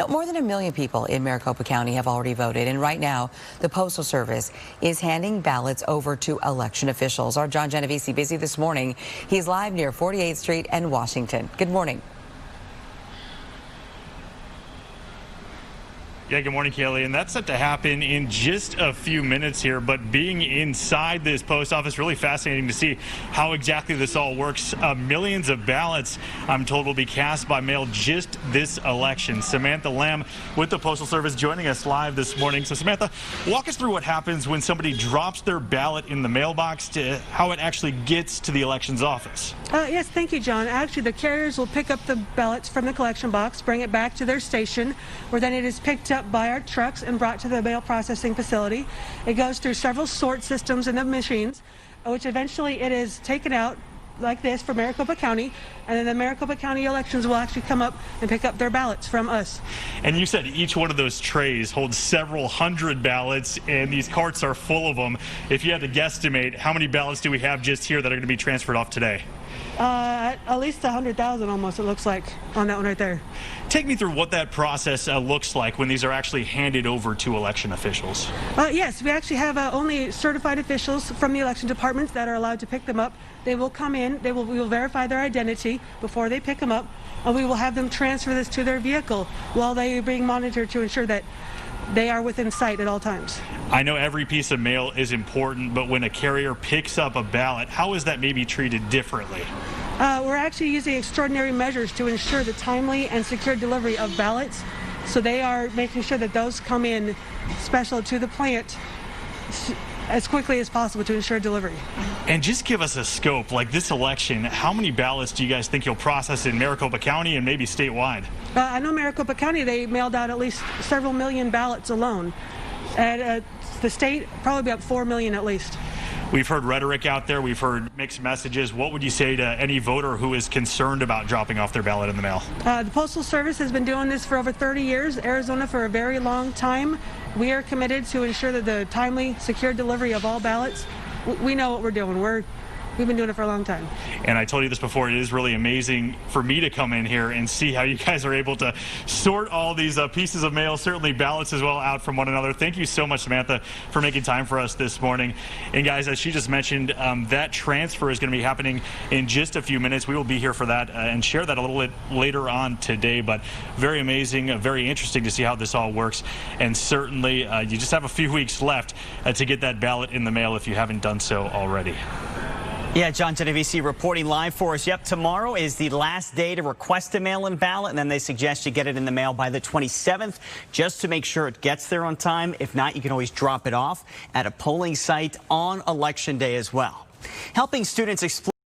More than 1 million people in Maricopa County have already voted, and right now the Postal Service is handing ballots over to election officials. Our John Genovese busy this morning. He's live near 48th Street and Washington. Good morning. Yeah, good morning, Kelly. And that's set to happen in just a few minutes here. But being inside this post office, really fascinating to see how exactly this all works. Millions of ballots, I'm told, will be cast by mail just this election. Samantha Lamb with the Postal Service joining us live this morning. So, Samantha, walk us through what happens when somebody drops their ballot in the mailbox to how it actually gets to the elections office. Yes, thank you, John. Actually, the carriers will pick up the ballots from the collection box, bring it back to their station, where then it is picked up by our trucks and brought to the mail processing facility. It goes through several sort systems in the machines, which eventually it is taken out like this for Maricopa County, and then the Maricopa County elections will actually come up and pick up their ballots from us. And you said each one of those trays holds several hundred ballots, and these carts are full of them. If you had to guesstimate, how many ballots do we have just here that are going to be transferred off today? At least 100,000 almost, it looks like, on that one right there. Take me through what that process looks like when these are actually handed over to election officials. Yes, we actually have only certified officials from the election departments that are allowed to pick them up. They will come in, we will verify their identity before they pick them up, and we will have them transfer this to their vehicle while they are being monitored to ensure that they are within sight at all times. I know every piece of mail is important, but when a carrier picks up a ballot, how is that maybe treated differently? We're actually using extraordinary measures to ensure the timely and secure delivery of ballots. So they are making sure that those come in special to the plant as quickly as possible to ensure delivery. And just give us a scope, like this election, how many ballots do you guys think you'll process in Maricopa County and maybe statewide? I know Maricopa County, they mailed out at least several million ballots alone. At the state, probably about 4 million at least. We've heard rhetoric out there. We've heard mixed messages. What would you say to any voter who is concerned about dropping off their ballot in the mail? The Postal Service has been doing this for over 30 years, Arizona for a very long time. We are committed to ensure that the timely, secure delivery of all ballots. We know what we're doing. We've been doing it for a long time. And I told you this before, it is really amazing for me to come in here and see how you guys are able to sort all these pieces of mail, certainly ballots as well, out from one another. Thank you so much, Samantha, for making time for us this morning. And guys, as she just mentioned, that transfer is going to be happening in just a few minutes. We will be here for that and share that a little bit later on today. But very amazing, very interesting to see how this all works. And certainly you just have a few weeks left to get that ballot in the mail if you haven't done so already. Yeah, John Genovese reporting live for us. Yep, tomorrow is the last day to request a mail-in ballot, and then they suggest you get it in the mail by the 27th just to make sure it gets there on time. If not, you can always drop it off at a polling site on Election Day as well. Helping students explore